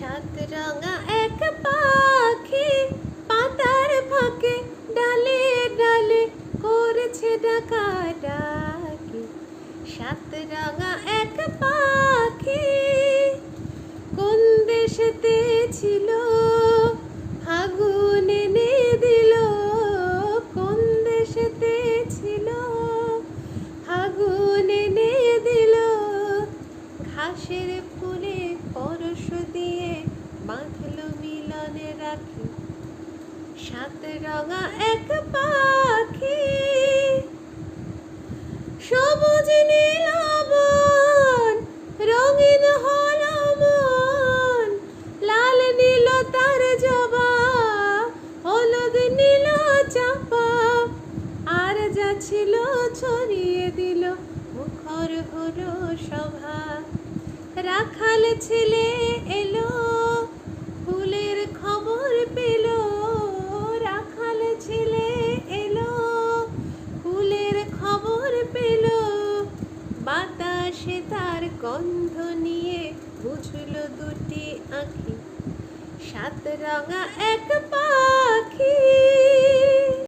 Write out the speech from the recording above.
সাত রঙা এক পাখি পাতার ফাঁকে ডালে ডালে করেছে ডাকাডাকি। সাত রঙা এক পাখি কোন দেশেতে ছিল ফাগুন এনে দিল, কোন দেশেতে ছিল ফাগুন এনে দিল। ঘাসের ফুলে পরশ দিয়ে বাঁধলো মিলনে রাখি। সাত রঙা এক পাখি সবুজ নীল বন রঙিন হলো মন, লাল নীল তার জবা হলুদ নীল চাপা। আর যা ছিল ছড়িয়ে দিল মুখর হলো সভা। রাখাল ছেলে এলো ফুলের খবর পেল, রাখাল ছেলে এলো ফুলের খবর পেল। বাতাসে তার গন্ধ নিয়ে বুঝলো দুটি আঁখি। সাত রঙা এক পাখি।